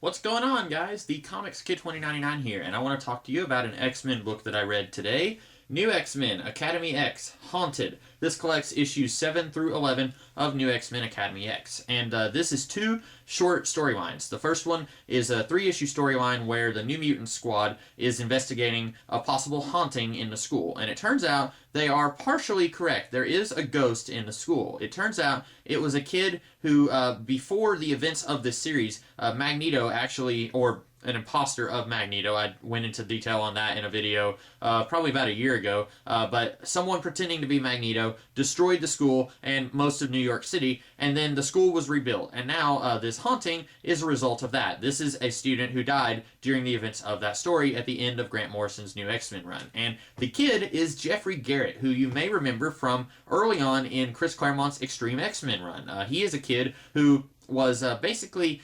What's going on, guys? The Comics Kid 2099 here, and I want to talk to you about an X-Men book that I read today. New X-Men Academy X Haunted. This collects issues 7 through 11 of New X-Men Academy X. And this is two short storylines. The first one is a 3-issue storyline where the New Mutant Squad is investigating a possible haunting in the school. And it turns out they are partially correct. There is a ghost in the school. It turns out it was a kid who, before the events of this series, Magneto actually, or an imposter of Magneto. I went into detail on that in a video probably about a year ago. But someone pretending to be Magneto destroyed the school and most of New York City, and then the school was rebuilt. And now this haunting is a result of that. This is a student who died during the events of that story at the end of Grant Morrison's New X-Men run. And the kid is Jeffrey Garrett, who you may remember from early on in Chris Claremont's Extreme X-Men run. He is a kid who was basically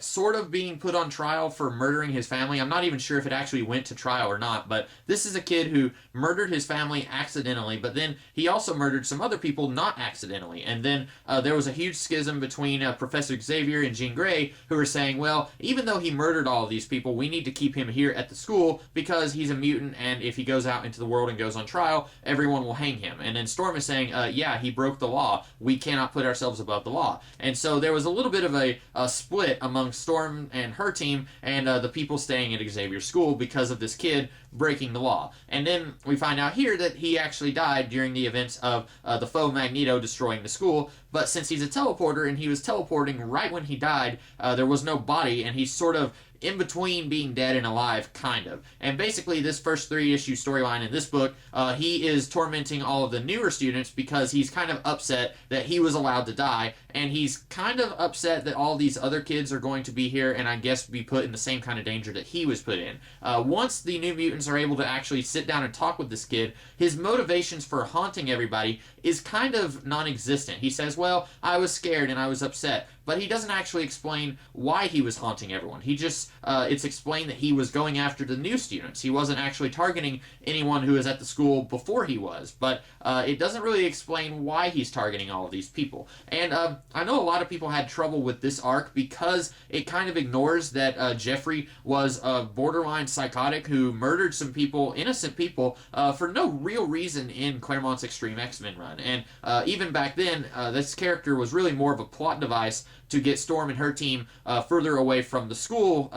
sort of being put on trial for murdering his family. I'm not even sure if it actually went to trial or not, but this is a kid who murdered his family accidentally, but then he also murdered some other people not accidentally. And then there was a huge schism between Professor Xavier and Jean Grey, who were saying, well, even though he murdered all of these people, we need to keep him here at the school because he's a mutant, and if he goes out into the world and goes on trial, everyone will hang him. And then Storm is saying, yeah, he broke the law. We cannot put ourselves above the law. And so there was a little bit of a split among Storm and her team and the people staying at Xavier's school because of this kid breaking the law. And then we find out here that he actually died during the events of the faux Magneto destroying the school, but since he's a teleporter and he was teleporting right when he died, there was no body, and he's sort of in between being dead and alive, kind of. And basically, this first 3-issue storyline in this book, he is tormenting all of the newer students because he's kind of upset that he was allowed to die, and he's kind of upset that all these other kids are going to be here and I guess be put in the same kind of danger that he was put in. Once the New Mutants are able to actually sit down and talk with this kid, his motivations for haunting everybody is kind of non-existent. He says, well, I was scared and I was upset, but he doesn't actually explain why he was haunting everyone. He just, it's explained that he was going after the new students. He wasn't actually targeting anyone who was at the school before he was, but it doesn't really explain why he's targeting all of these people. And I know a lot of people had trouble with this arc because it kind of ignores that Jeffrey was a borderline psychotic who murdered some people, innocent people, for no real reason in Claremont's Extreme X-Men run. And even back then, this character was really more of a plot device to get Storm and her team further away from the school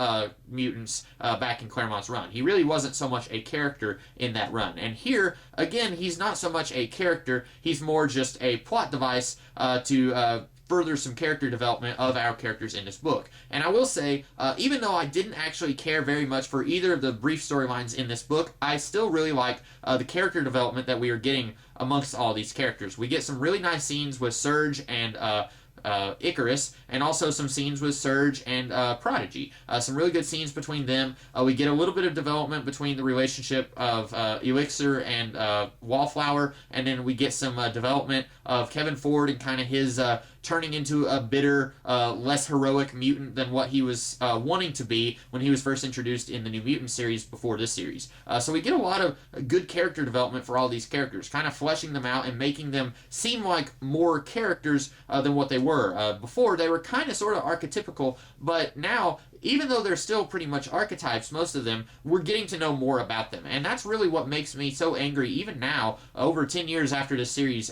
mutants back in Claremont's run. He really wasn't so much a character in that run. And here, again, he's not so much a character, he's more just a plot device to further some character development of our characters in this book. And I will say, even though I didn't actually care very much for either of the brief storylines in this book, I still really like the character development that we are getting amongst all these characters. We get some really nice scenes with Surge and Icarus, and also some scenes with Surge and Prodigy. Some really good scenes between them. We get a little bit of development between the relationship of Elixir and Wallflower, and then we get some development of Kevin Ford and kind of his turning into a bitter, less heroic mutant than what he was wanting to be when he was first introduced in the New Mutant series before this series. So we get a lot of good character development for all these characters, kind of fleshing them out and making them seem like more characters than what they were. Before, they were kind of sort of archetypical, but now, even though they're still pretty much archetypes, most of them, we're getting to know more about them. And that's really what makes me so angry, even now, over 10 years after this series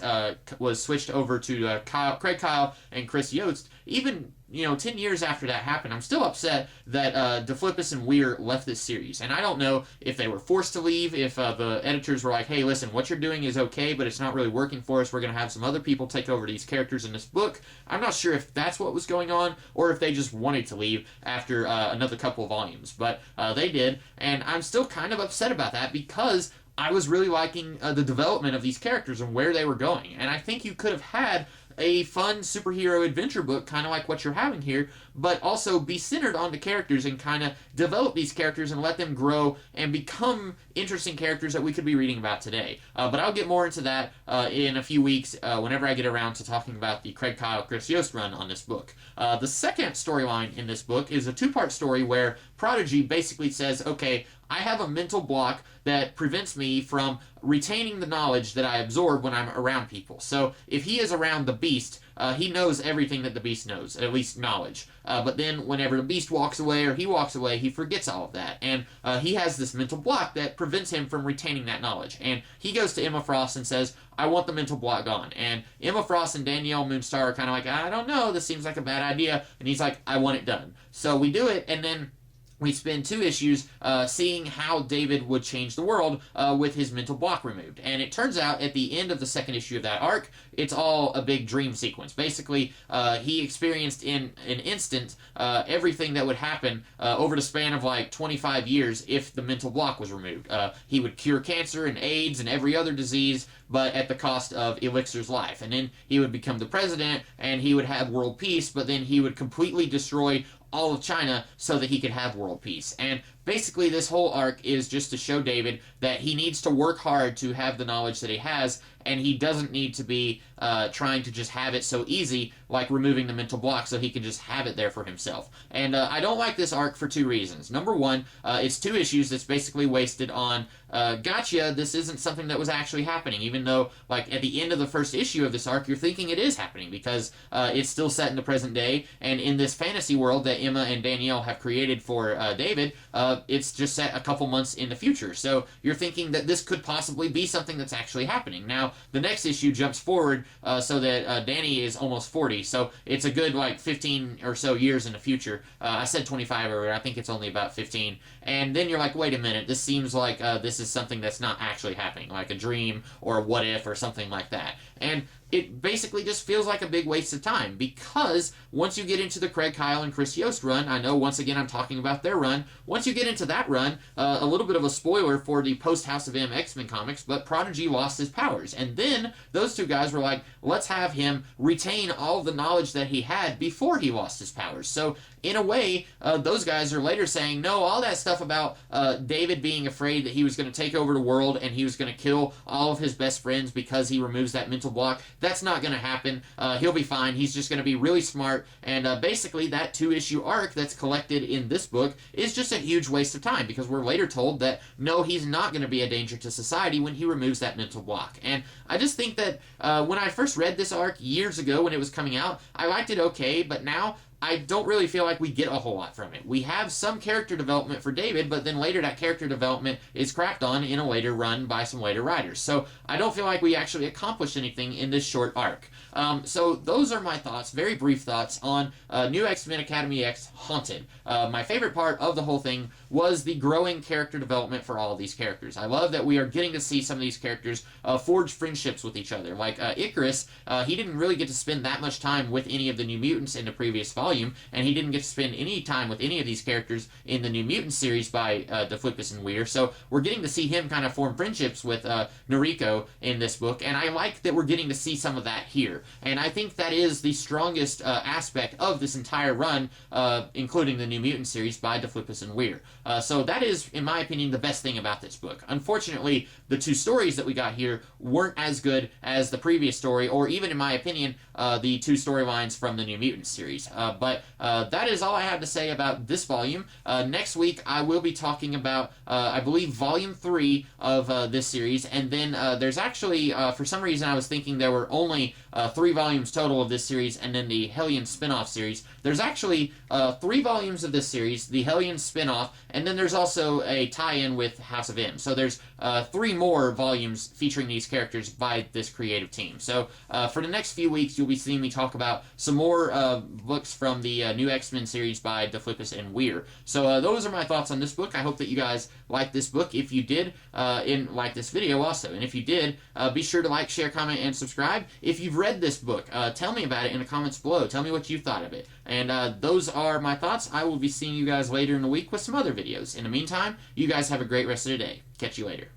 was switched over to Craig Kyle and Chris Yost. Even 10 years after that happened, I'm still upset that DeFlippis and Weir left this series. And I don't know if they were forced to leave, if the editors were like, hey, listen, what you're doing is okay, but it's not really working for us. We're going to have some other people take over these characters in this book. I'm not sure if that's what was going on, or if they just wanted to leave after another couple of volumes. But they did, and I'm still kind of upset about that because I was really liking the development of these characters and where they were going. And I think you could have had a fun superhero adventure book, kind of like what you're having here, but also be centered on the characters and kind of develop these characters and let them grow and become interesting characters that we could be reading about today. But I'll get more into that in a few weeks whenever I get around to talking about the Craig Kyle, Chris Yost run on this book. The second storyline in this book is a 2-part story where Prodigy basically says, okay, I have a mental block that prevents me from retaining the knowledge that I absorb when I'm around people. So if he is around the Beast, he knows everything that the Beast knows, at least knowledge. But then whenever the Beast walks away or he walks away, he forgets all of that. And he has this mental block that prevents him from retaining that knowledge. And he goes to Emma Frost and says, I want the mental block gone. And Emma Frost and Danielle Moonstar are kind of like, I don't know, this seems like a bad idea. And he's like, I want it done. So we do it, and then we spend 2 issues seeing how David would change the world with his mental block removed. And it turns out at the end of the 2nd issue of that arc, it's all a big dream sequence. Basically, he experienced in an instant everything that would happen over the span of like 25 years if the mental block was removed. He would cure cancer and AIDS and every other disease, but at the cost of Elixir's life. And then he would become the president, and he would have world peace, but then he would completely destroy all of China so that he could have world peace. And basically this whole arc is just to show David that he needs to work hard to have the knowledge that he has, and he doesn't need to be trying to just have it so easy, like removing the mental block, so he can just have it there for himself. And I don't like this arc for 2 reasons. Number one, it's 2 issues that's basically wasted on gotcha, this isn't something that was actually happening, even though, like, at the end of the 1st issue of this arc, you're thinking it is happening, because it's still set in the present day, and in this fantasy world that Emma and Danielle have created for David, it's just set a couple months in the future. So you're thinking that this could possibly be something that's actually happening. Now, the next issue jumps forward so that Danny is almost 40, so it's a good, like, 15 or so years in the future. I said 25 earlier, I think it's only about 15. And then you're like, wait a minute, this seems like this is something that's not actually happening, like a dream or a what if or something like that. And it basically just feels like a big waste of time, because once you get into the Craig Kyle and Chris Yost run, I know once again I'm talking about their run, once you get into that run, a little bit of a spoiler for the post-House of M X-Men comics, but Prodigy lost his powers, and then those 2 guys were like, let's have him retain all of the knowledge that he had before he lost his powers. So in a way, those guys are later saying, no, all that stuff about David being afraid that he was going to take over the world and he was going to kill all of his best friends because he removes that mental block, that's not going to happen. He'll be fine. He's just going to be really smart. And basically, that 2-issue arc that's collected in this book is just a huge waste of time, because we're later told that, no, he's not going to be a danger to society when he removes that mental block. And I just think that when I first read this arc years ago when it was coming out, I liked it okay, but now I don't really feel like we get a whole lot from it. We have some character development for David, but then later that character development is crapped on in a later run by some later writers. So I don't feel like we actually accomplished anything in this short arc. So those are my thoughts, very brief thoughts, on New X-Men Academy X Haunted. My favorite part of the whole thing was the growing character development for all of these characters. I love that we are getting to see some of these characters forge friendships with each other. Like Icarus, he didn't really get to spend that much time with any of the New Mutants in the previous volume, and he didn't get to spend any time with any of these characters in the New Mutants series by DeFlippis and Weir. So we're getting to see him kind of form friendships with Noriko in this book, and I like that we're getting to see some of that here. And I think that is the strongest aspect of this entire run, including the New Mutant series by DeFlippis and Weir. So that is, in my opinion, the best thing about this book. Unfortunately, the 2 stories that we got here weren't as good as the previous story, or even, in my opinion, the 2 storylines from the New Mutant series. But that is all I have to say about this volume. Next week, I will be talking about, I believe, Volume 3 of this series, and then there's actually, for some reason, I was thinking there were only 3 volumes total of this series, and then the Hellion spin-off series. There's actually 3 volumes of this series, the Hellion spin-off, and then there's also a tie-in with House of M. So there's 3 more volumes featuring these characters by this creative team. So for the next few weeks, you'll be seeing me talk about some more books from the New X-Men series by DeFlippis and Weir. So those are my thoughts on this book. I hope that you guys liked this book. If you did, like this video also. And if you did, be sure to like, share, comment, and subscribe. If you've read this book, tell me about it in the comments below. Tell me what you thought of it. And those are my thoughts. I will be seeing you guys later in the week with some other videos. In the meantime, you guys have a great rest of the day. Catch you later.